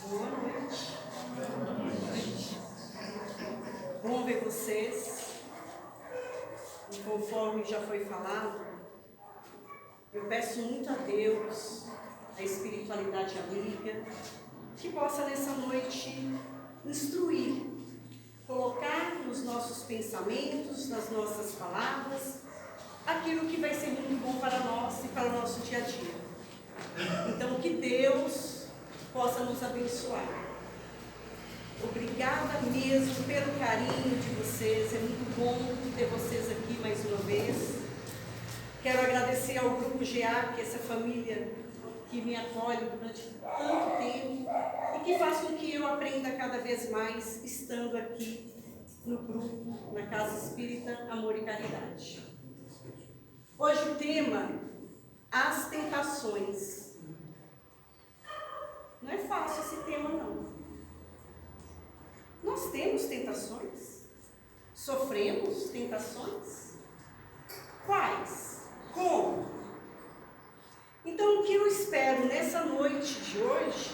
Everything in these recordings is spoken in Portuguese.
Boa noite. Bom ver vocês. E conforme já foi falado, eu peço muito a Deus, a espiritualidade amiga, que possa nessa noite instruir, colocar nos nossos pensamentos, nas nossas palavras, aquilo que vai ser muito bom para nós e para o nosso dia a dia. Então, que Deus possa nos abençoar. Obrigada mesmo pelo carinho de vocês, é muito bom ter vocês aqui mais uma vez. Quero agradecer ao Grupo GEAC, essa família que me acolhe durante tanto tempo e que faz com que eu aprenda cada vez mais estando aqui no grupo, na Casa Espírita Amor e Caridade. Hoje o tema, as tentações. Não é fácil esse tema não. Nós temos tentações? Sofremos tentações? Quais? Como? Então, o que eu espero nessa noite de hoje,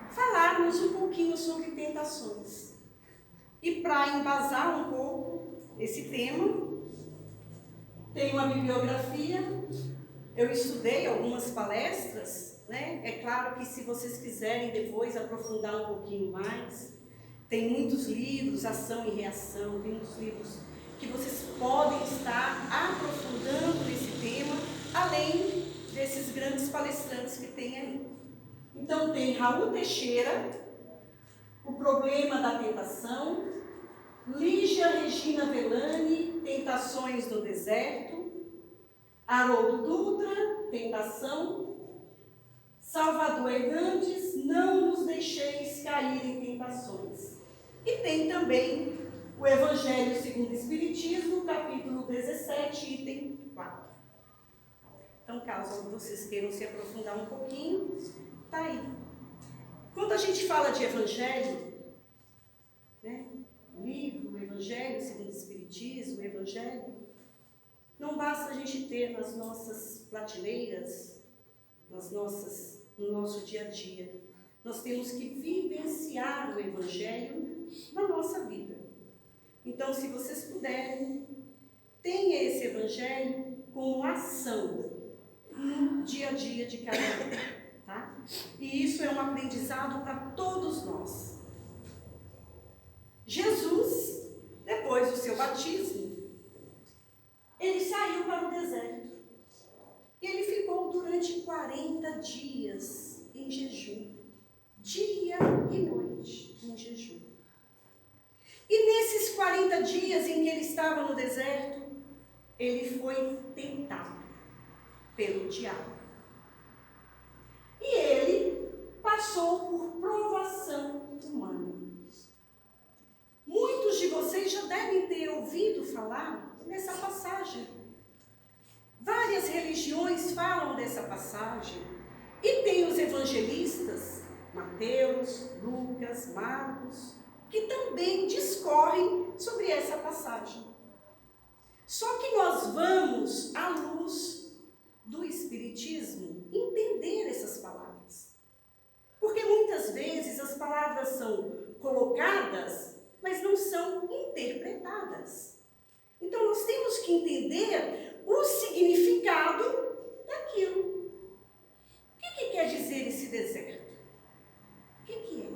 falarmos um pouquinho sobre tentações. E para embasar um pouco esse tema, tem uma bibliografia, eu estudei algumas palestras, né? É claro que se vocês quiserem depois aprofundar um pouquinho mais, tem muitos livros, Ação e Reação, tem muitos livros que vocês podem estar aprofundando nesse tema, além desses grandes palestrantes que tem aí. Então tem Raul Teixeira, O Problema da Tentação, Lígia Regina Vellani, Tentações no Deserto, Haroldo Dutra, Tentação, Salvador Hernandes, Não nos deixeis cair em tentações. E tem também o Evangelho segundo o Espiritismo, capítulo 17, item 4. Então, caso vocês queiram se aprofundar um pouquinho, está aí. Quando a gente fala de Evangelho, né, o livro, o Evangelho segundo o Espiritismo, o Evangelho, não basta a gente ter nas nossas prateleiras, no nosso dia a dia. Nós temos que vivenciar o Evangelho na nossa vida. Então, se vocês puderem, tenha esse Evangelho como ação no dia a dia de cada um, tá? E isso é um aprendizado para todos nós. Jesus, depois do seu batismo, ele saiu para o deserto. E ele ficou durante 40 dias em jejum, dia e noite em jejum. E nesses 40 dias em que ele estava no deserto, ele foi tentado pelo diabo. E ele passou por provação humana. Muitos de vocês já devem ter ouvido falar nessa passagem. Várias religiões falam dessa passagem. E tem os evangelistas, Mateus, Lucas, Marcos, que também discorrem sobre essa passagem. Só que nós vamos, à luz do Espiritismo, entender essas palavras. Porque muitas vezes as palavras são colocadas, mas não são interpretadas. Então nós temos que entender o significado daquilo. O que quer dizer esse deserto? O que é?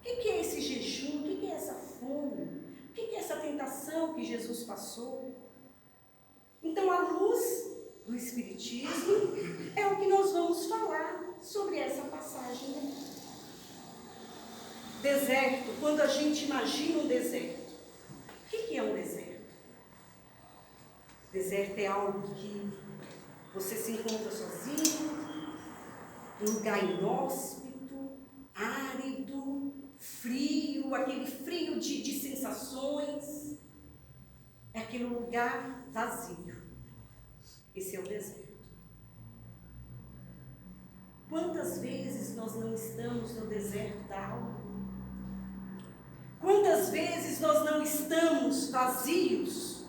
O que é esse jejum? O que é essa fome? O que é essa tentação que Jesus passou? Então, à luz do Espiritismo, é o que nós vamos falar sobre essa passagem aqui. Deserto, quando a gente imagina um deserto, o que é um deserto? Deserto é algo que você se encontra sozinho, um lugar inóspito, árido, frio, aquele frio de sensações. É aquele lugar vazio. Esse é o deserto. Quantas vezes nós não estamos no deserto da alma? Quantas vezes nós não estamos vazios?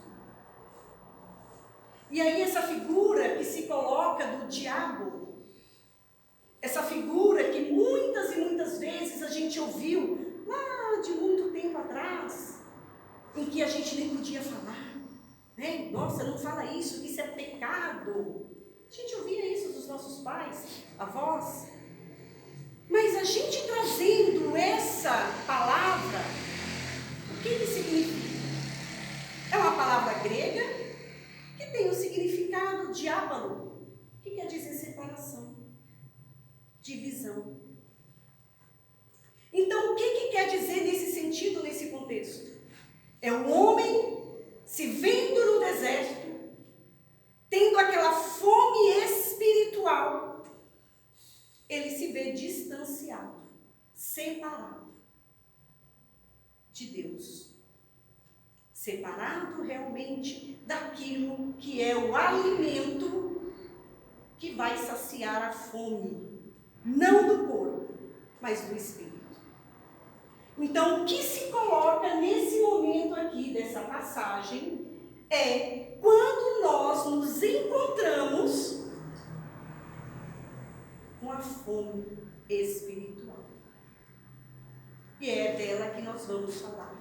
E aí essa figura que se coloca do diabo, essa figura que muitas e muitas vezes gente ouviu lá de muito tempo atrás, em que a gente nem podia falar, né? Nossa, não fala isso, que isso é pecado. A gente ouvia isso dos nossos pais, avós. Mas a gente trazendo essa palavra, o que que significa? É uma palavra grega que tem o significado diábalo, que quer dizer separação, divisão. Então, o que que quer dizer nesse sentido, nesse contexto? É o homem se vendo no deserto, tendo aquela fome espiritual, ele se vê distanciado, separado de Deus. Separado realmente daquilo que é o alimento que vai saciar a fome, não do corpo, mas do espírito. Então, o que se coloca nesse momento aqui dessa passagem é quando nós nos encontramos com a fome espiritual. E é dela que nós vamos falar.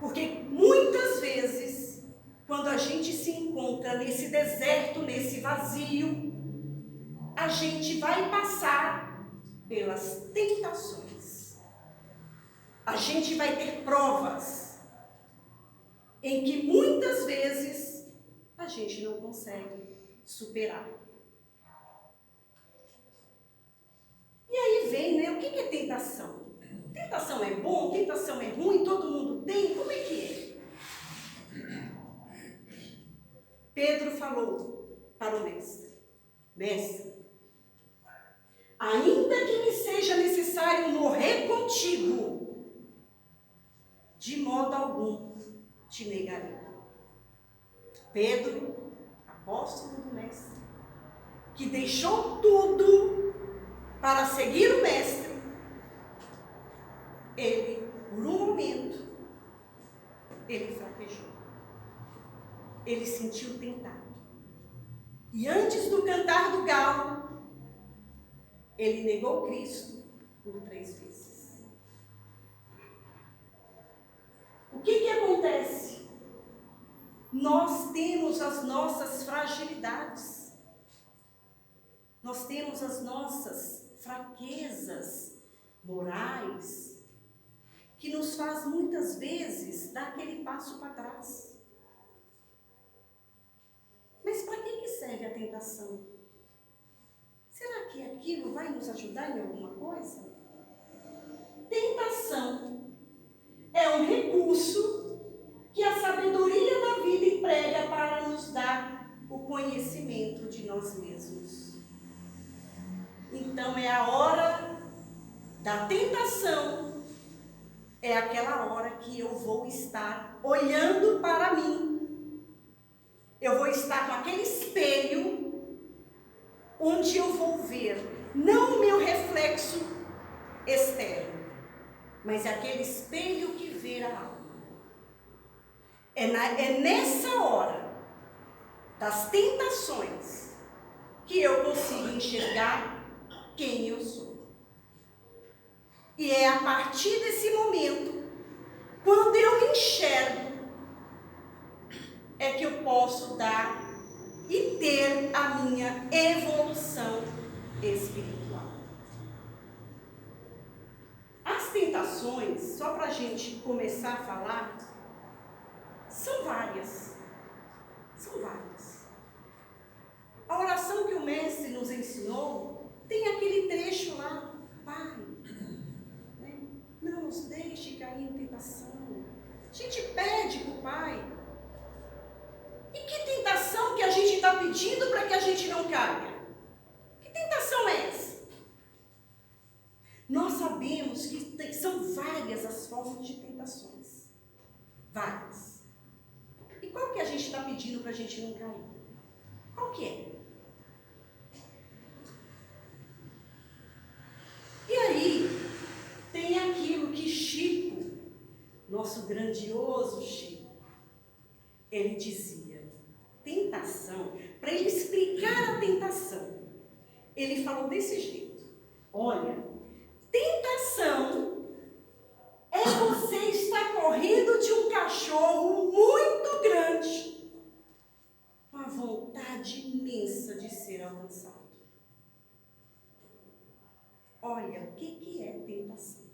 Porque muitas vezes, quando a gente se encontra nesse deserto, nesse vazio, a gente vai passar pelas tentações. A gente vai ter provas em que muitas vezes a gente não consegue superar. E aí vem, né? O que é tentação? Tentação é bom? Tentação é ruim? Todo mundo tem? Como é que é? Pedro falou para o mestre: Mestre, ainda que me seja necessário morrer contigo, de modo algum te negarei. Pedro, apóstolo do mestre, que deixou tudo para seguir o mestre, ele, por um momento, ele fraquejou. Ele se sentiu tentado. E antes do cantar do galo, ele negou Cristo por 3 vezes. O que acontece? Nós temos as nossas fragilidades. Nós temos as nossas fraquezas morais, que nos faz muitas vezes dar aquele passo para trás. Mas para que serve a tentação? Será que aquilo vai nos ajudar em alguma coisa? Tentação é um recurso que a sabedoria da vida emprega para nos dar o conhecimento de nós mesmos. Então é a hora da tentação, é aquela hora que eu vou estar olhando para mim. Eu vou estar com aquele espelho onde eu vou ver não o meu reflexo externo, mas é aquele espelho que vê a alma. É nessa hora das tentações que eu consigo enxergar quem eu sou. E é a partir desse momento, quando eu me enxergo, é que eu posso dar e ter a minha evolução espiritual. As tentações, só para a gente começar a falar, são várias. São várias. A oração que o mestre nos ensinou tem aquele trecho lá: Pai, né? Não nos deixe cair em tentação. A gente pede para o Pai. E que tentação que a gente está pedindo para que a gente não caia? Que tentação é essa? Nós sabemos que são várias as formas de tentações. Várias. E qual que a gente está pedindo para a gente não cair? Qual que é? E aí, tem aquilo que Chico, nosso grandioso Chico, ele dizia: tentação, para ele explicar a tentação, ele falou desse jeito: olha, tentação você está correndo de um cachorro muito grande, com a vontade imensa de ser alcançado. Olha, o que é tentação?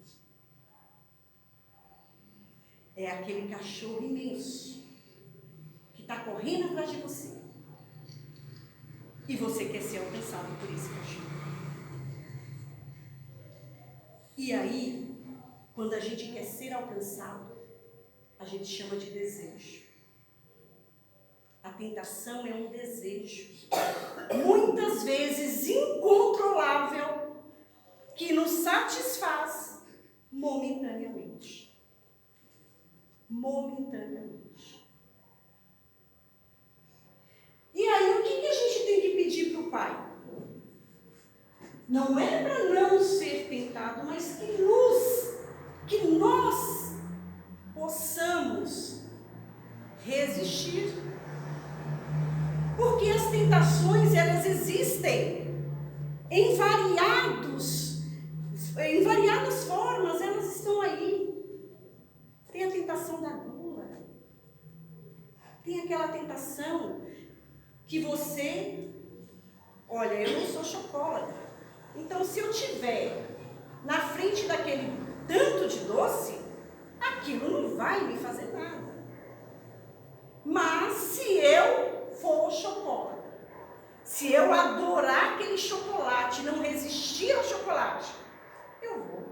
É aquele cachorro imenso que está correndo atrás de você. E você quer ser alcançado por esse cachorro. E aí, quando a gente quer ser alcançado, a gente chama de desejo. A tentação é um desejo, muitas vezes incontrolável, que nos satisfaz momentaneamente. Momentaneamente. E aí, o que a gente tem que pedir para o Pai? Não é para não ser tentado, mas que nós possamos resistir. Porque as tentações, elas existem em variadas formas, elas estão aí. Tem a tentação da gula, tem aquela tentação que você, olha, eu não sou chocolate, então se eu tiver na frente daquele tanto de doce, aquilo não vai me fazer nada. Mas se eu for chocolate, se eu adorar aquele chocolate, não resistir ao chocolate, eu vou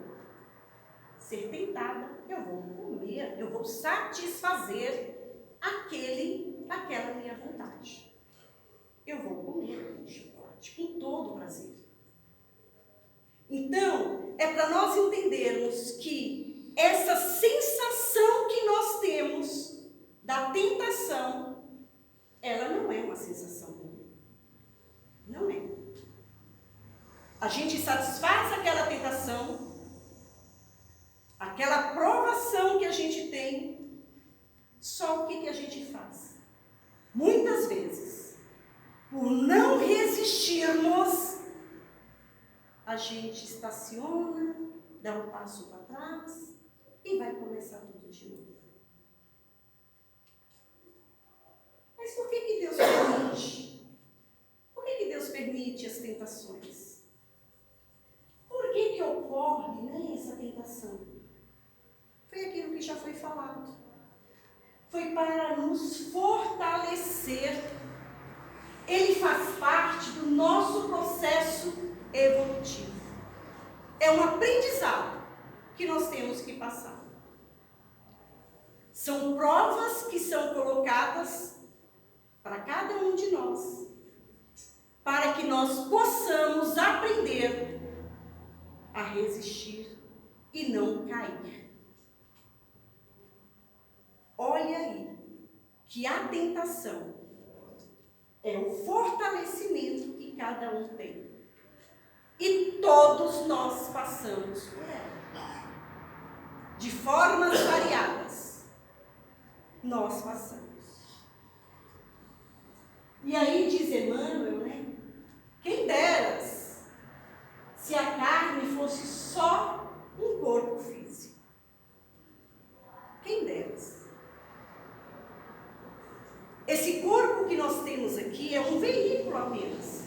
ser tentada, eu vou comer, eu vou satisfazer aquela minha vontade. Eu vou comer aquele chocolate com todo prazer. Então, é para nós entendermos que essa sensação que nós temos da tentação, ela não é uma sensação ruim. Não é. A gente satisfaz aquela tentação, aquela provação que a gente tem, só o que a gente faz? Muitas vezes, por não resistirmos, a gente estaciona, dá um passo para trás e vai começar tudo de novo. Mas por que Deus permite? Por que Deus permite as tentações? Por que ocorre, né, essa tentação? Foi aquilo que já foi falado. Foi para nos fortalecer. Ele faz parte do nosso processo evolutivo. É um aprendizado que nós temos que passar. São provas que são colocadas para cada um de nós, para que nós possamos aprender a resistir e não cair. Olha aí, que a tentação é o fortalecimento que cada um tem. E todos nós passamos por ela. De formas variadas, nós passamos. E aí diz Emmanuel, né? Quem deras se a carne fosse só um corpo físico. Quem deras. Esse corpo que nós temos aqui é um veículo apenas.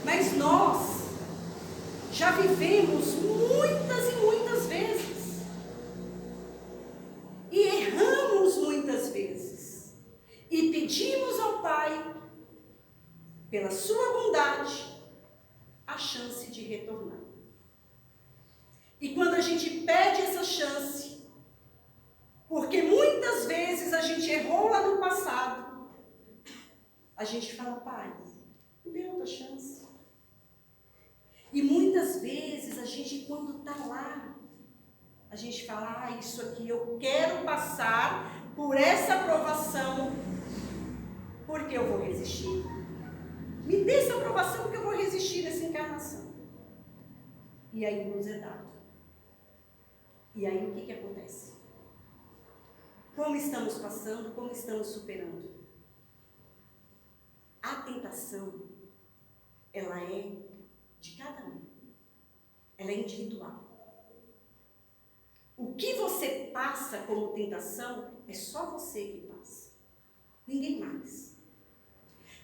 Mas nós já vivemos muitas e muitas vezes. E erramos muitas vezes. E pedimos ao Pai, pela sua bondade, a chance de retornar. E quando a gente pede essa chance, porque muitas vezes a gente errou lá no passado, a gente fala, Pai, me dê outra chance. E muitas vezes a gente, quando está lá, a gente fala, isso aqui eu quero passar por essa provação, porque eu vou resistir. Me dê essa provação porque eu vou resistir nessa encarnação. E aí nos é dado. E aí o que acontece? Como estamos passando, como estamos superando? A tentação, ela é de cada um. Ela é individual. O que você passa como tentação é só você que passa. Ninguém mais.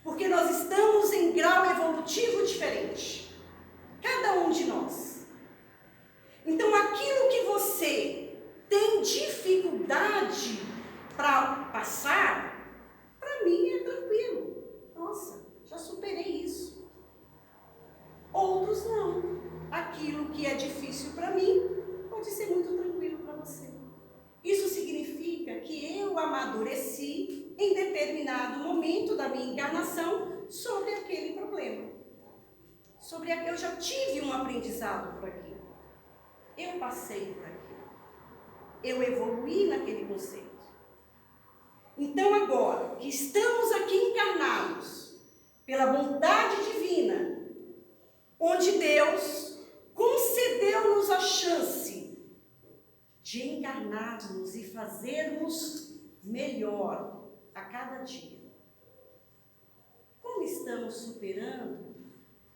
Porque nós estamos em grau evolutivo diferente. Cada um de nós. Então, aquilo que você tem dificuldade para passar, para mim é tranquilo. Nossa, já superei isso. Outros não. Aquilo que é difícil para mim, pode ser muito tranquilo para você. Isso significa que eu amadureci em determinado momento da minha encarnação sobre aquele problema. Eu já tive um aprendizado por aquilo. Eu passei por aquilo. Eu evoluí naquele conceito. Então agora que estamos aqui encarnados pela bondade divina, onde Deus concedeu-nos a chance de encarnarmos e fazermos melhor a cada dia. Como estamos superando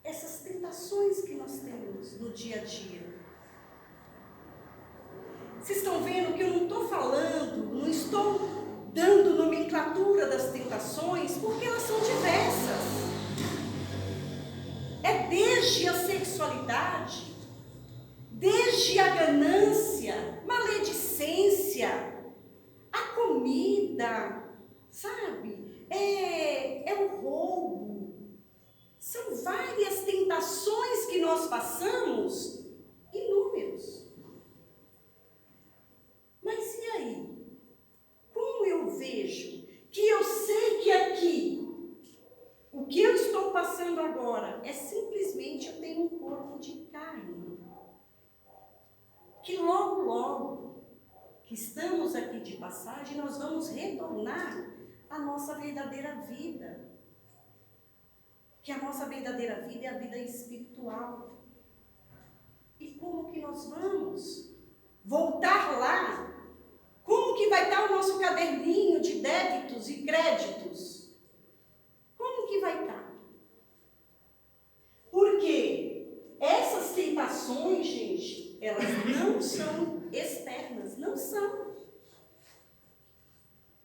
essas tentações que nós temos no dia a dia? Vocês estão vendo que eu não estou falando, não estou dando nomenclatura das tentações, porque elas são diversas. É desde a sexualidade, desde a ganância, maledicência, a comida, sabe? É o roubo. São várias tentações que nós passamos, inúmeros. Mas e aí? Como eu vejo que eu sei que aqui, o que eu estou passando agora é simplesmente eu tenho um corpo de carne. Que logo, logo, que estamos aqui de passagem, nós vamos retornar à nossa verdadeira vida. Que a nossa verdadeira vida é a vida espiritual. E como que nós vamos voltar lá? Como que vai estar o nosso caderninho de débitos e créditos? Como que vai estar? Porque essas tentações, gente, elas não são externas, não são.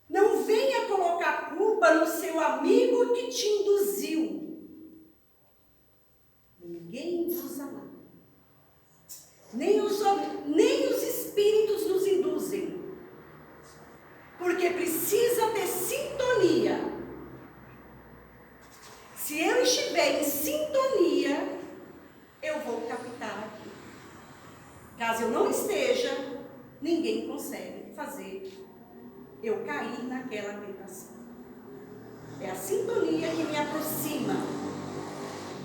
Não venha colocar culpa no seu amigo que te induziu. Ninguém induz a nada. Nem os espíritos nos induzem. Porque precisa ter sintonia. Se eu estiver em sintonia, eu vou captar aqui. Caso eu não esteja, ninguém consegue fazer eu cair naquela tentação. É a sintonia que me aproxima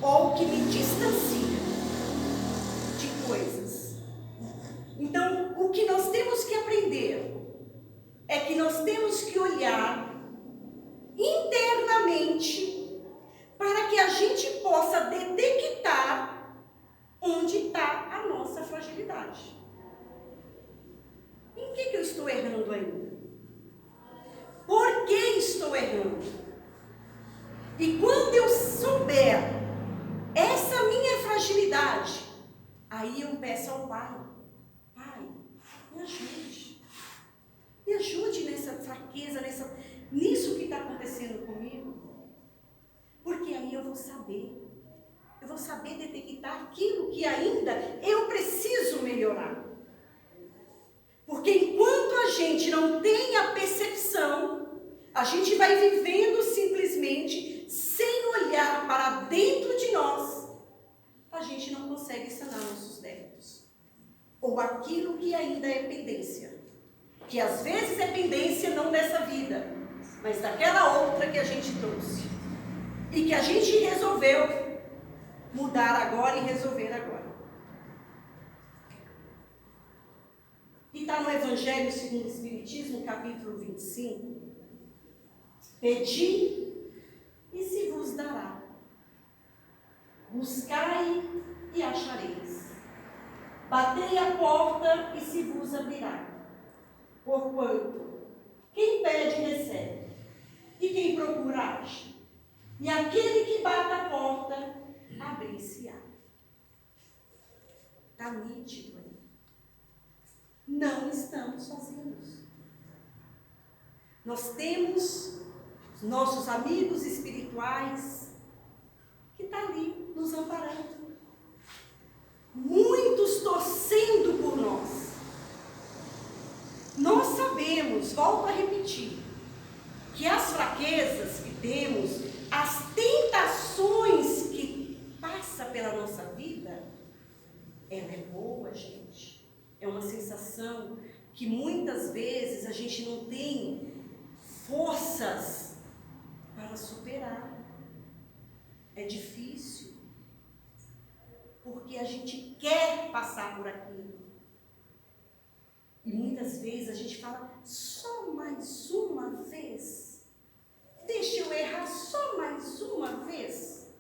ou que me distancia de coisas. Então, o que nós temos que aprender é que nós temos que olhar internamente para que a gente possa detectar onde está a nossa fragilidade. Em que eu estou errando ainda? Por que estou errando? E quando eu souber essa minha fragilidade, aí eu peço ao Pai, Pai, me ajude. Me ajude nessa fraqueza, nisso que está acontecendo comigo. Porque aí eu vou saber detectar aquilo que ainda eu preciso melhorar. Porque enquanto a gente não tem a percepção, a gente vai vivendo simplesmente sem olhar para dentro de nós, a gente não consegue sanar nossos débitos. Ou aquilo que ainda é pendência. Que às vezes é pendência não dessa vida, mas daquela outra que a gente trouxe. E que a gente resolveu mudar agora e resolver agora. E está no Evangelho segundo o Espiritismo, capítulo 25. Pedi e se vos dará. Buscai e achareis. Batei a porta e se vos abrirá. Porquanto quem pede recebe, e quem procura acha. E aquele que bate a porta, abrir-se-á. Está nítido aí. não estamos sozinhos. Nós temos nossos amigos espirituais que estão ali nos amparando. Muitos torcendo por nós. Nós sabemos, volto a repetir, que as fraquezas que temos, as tentações que passam pela nossa vida, ela é boa, gente. É uma sensação que muitas vezes a gente não tem forças para superar. É difícil, porque a gente quer passar por aquilo. E muitas vezes a gente fala, só mais uma vez. Deixa eu errar só mais uma vez.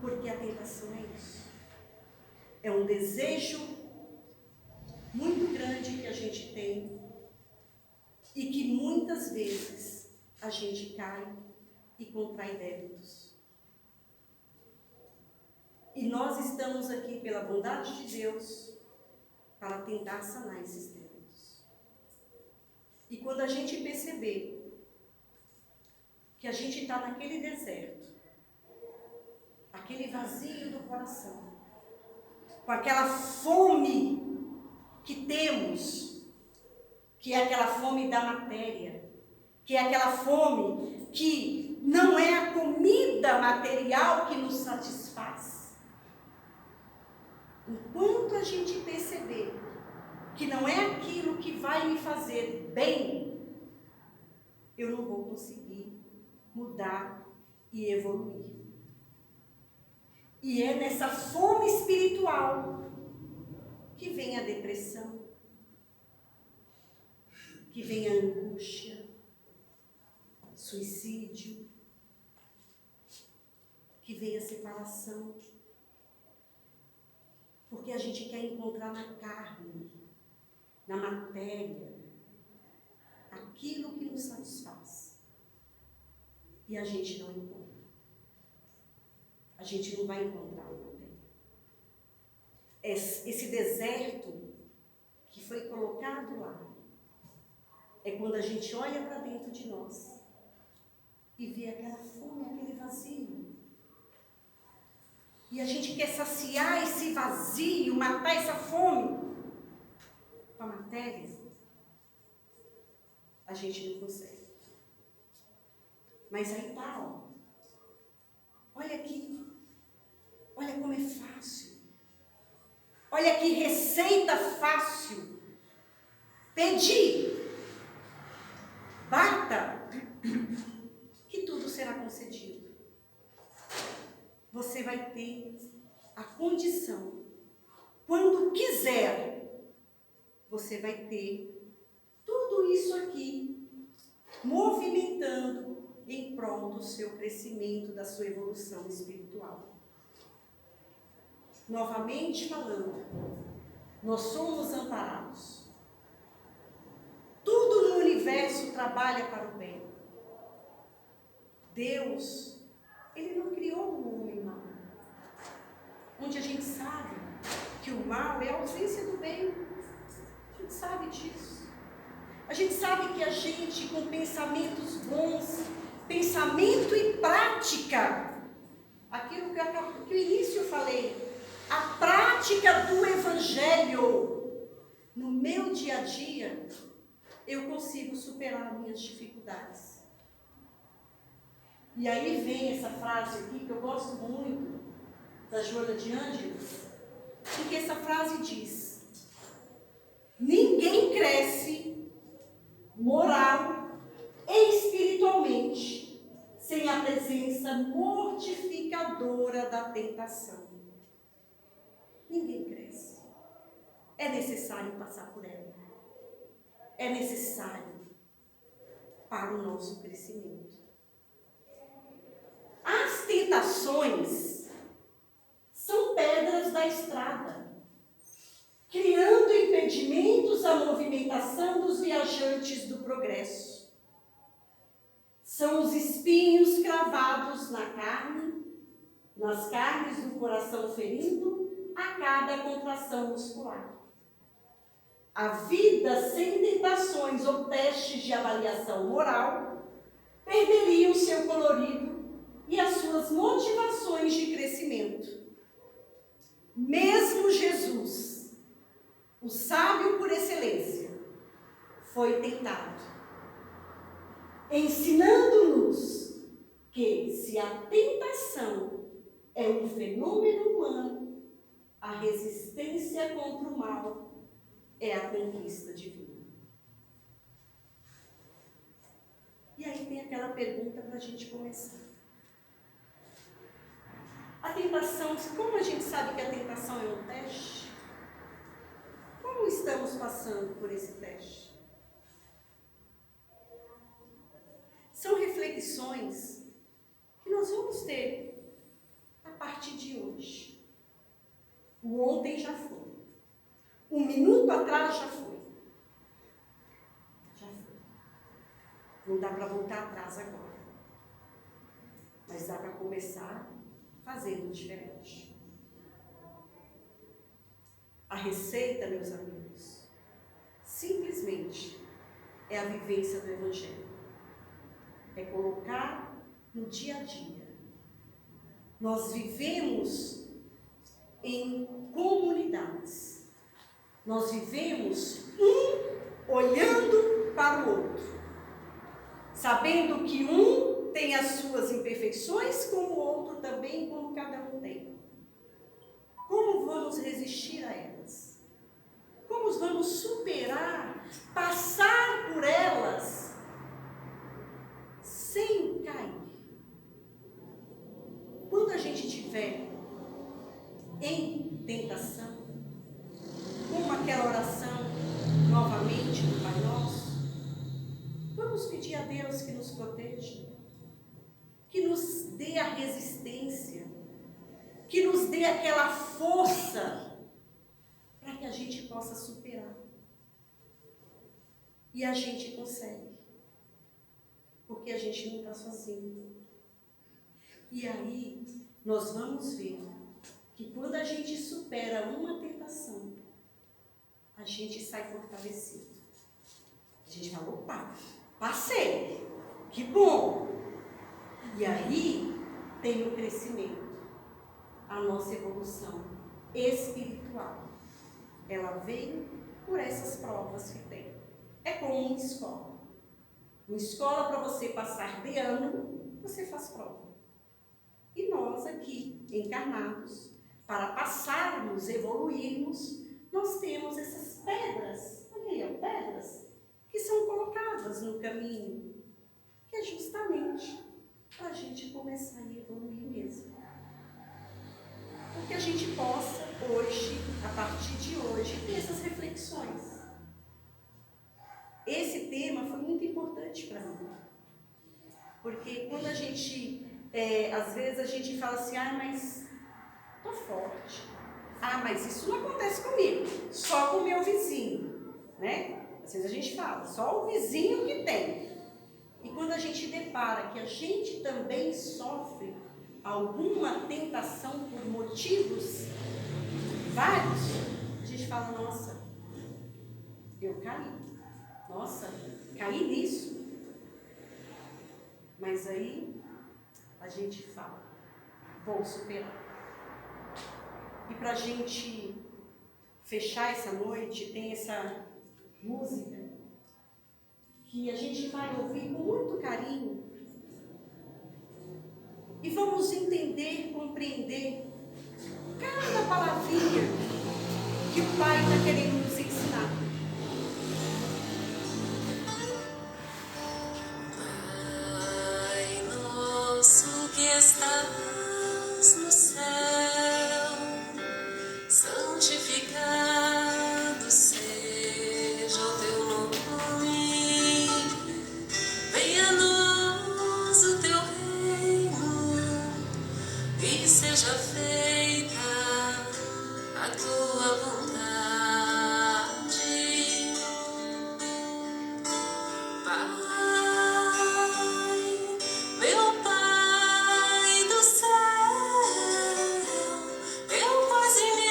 Porque a tentação é isso. É um desejo muito grande que a gente tem e que muitas vezes a gente cai e contrai débitos. E nós estamos aqui pela bondade de Deus para tentar sanar esses débitos. E quando a gente perceber que a gente está naquele deserto, aquele vazio do coração, com aquela fome que temos, que é aquela fome da matéria, que é aquela fome que não é a comida material que nos satisfaz. Enquanto a gente perceber que não é aquilo que vai me fazer bem, eu não vou conseguir mudar e evoluir. E é nessa fome espiritual que vem a depressão, que vem a angústia, suicídio, que vem a separação. Porque a gente quer encontrar na carne, na matéria, aquilo que nos satisfaz. E a gente não encontra. A gente não vai encontrar na matéria. Esse deserto que foi colocado lá, é quando a gente olha para dentro de nós e vê aquela fome, aquele vazio. E a gente quer saciar esse vazio, matar essa fome com a matéria. A gente não consegue. Mas aí tá, ó. Olha aqui. Olha como é fácil. Olha que receita fácil. Pedir. Bata. Que tudo será concedido. Você vai ter a condição, quando quiser, você vai ter tudo isso aqui, movimentando em prol do seu crescimento, da sua evolução espiritual. Novamente falando, nós somos amparados. Tudo no universo trabalha para o bem. Deus, Ele não criou o homem mau, onde a gente sabe que o mal é a ausência do bem. A gente sabe disso. A gente sabe que a gente, com pensamentos bons, pensamento e prática, aquilo que no início eu falei, a prática do Evangelho, no meu dia a dia, eu consigo superar minhas dificuldades. E aí vem essa frase aqui, que eu gosto muito, da Joana de Ângeles, porque essa frase diz: ninguém cresce moral e espiritualmente sem a presença mortificadora da tentação. Ninguém cresce. É necessário passar por ela. É necessário para o nosso crescimento. As tentações são pedras da estrada, criando impedimentos à movimentação dos viajantes do progresso. São os espinhos cravados na carne, nas carnes do coração ferindo a cada contração muscular. A vida sem tentações ou testes de avaliação moral perderia o seu colorido e as suas motivações de crescimento. Mesmo Jesus, o sábio por excelência, foi tentado, ensinando-nos que, se a tentação é um fenômeno humano, a resistência contra o mal é a conquista divina. E aí tem aquela pergunta para a gente começar. A tentação, como a gente sabe que a tentação é um teste? Como estamos passando por esse teste? São reflexões que nós vamos ter a partir de hoje. O ontem já foi. Um minuto atrás já foi. Já foi. Não dá para voltar atrás agora. Mas dá para começar fazendo diferente. A receita, meus amigos, simplesmente é a vivência do Evangelho. É colocar no dia a dia. Nós vivemos em comunidades. Nós vivemos um olhando para o outro, sabendo que um tem as suas imperfeições, como o outro também, como cada um tem. Como vamos resistir a elas? Como vamos superar, passar por elas sem cair? Quando a gente estiver em tentação, como aquela oração novamente do Pai Nosso, vamos pedir a Deus que nos proteja, que nos dê a resistência, que nos dê aquela força para que a gente possa superar. E a gente consegue, porque a gente não está sozinho. E aí nós vamos ver que quando a gente supera uma tentação, a gente sai fortalecido. A gente fala, opa, passei, que bom. E aí tem o crescimento, a nossa evolução espiritual. Ela vem por essas provas que tem. É como uma escola. Uma escola, para você passar de ano, você faz prova. E nós aqui, encarnados, para passarmos, evoluirmos, nós temos essas pedras, olha aí, pedras, que são colocadas no caminho, que é justamente para a gente começar a evoluir mesmo. Porque a gente possa hoje, a partir de hoje, ter essas reflexões. Esse tema foi muito importante para mim. Porque quando a gente, às vezes a gente fala assim, mas tô forte. Mas isso não acontece comigo, só com o meu vizinho, né? Às vezes a gente fala, só o vizinho que tem. E quando a gente depara que a gente também sofre alguma tentação por motivos vários, a gente fala, nossa, eu caí. Nossa, caí nisso. Mas aí a gente fala, vou superar. E para a gente fechar essa noite, tem essa música que a gente vai ouvir com muito carinho. E vamos entender, compreender cada palavrinha que o Pai está querendo nos ensinar. Pai nosso que estás no céu, santificado seja o teu nome. Venha a nós o teu reino e seja feita a tua vontade. Meu Pai do céu, teu paz me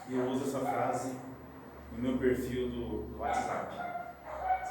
E eu uso essa frase no meu perfil do WhatsApp.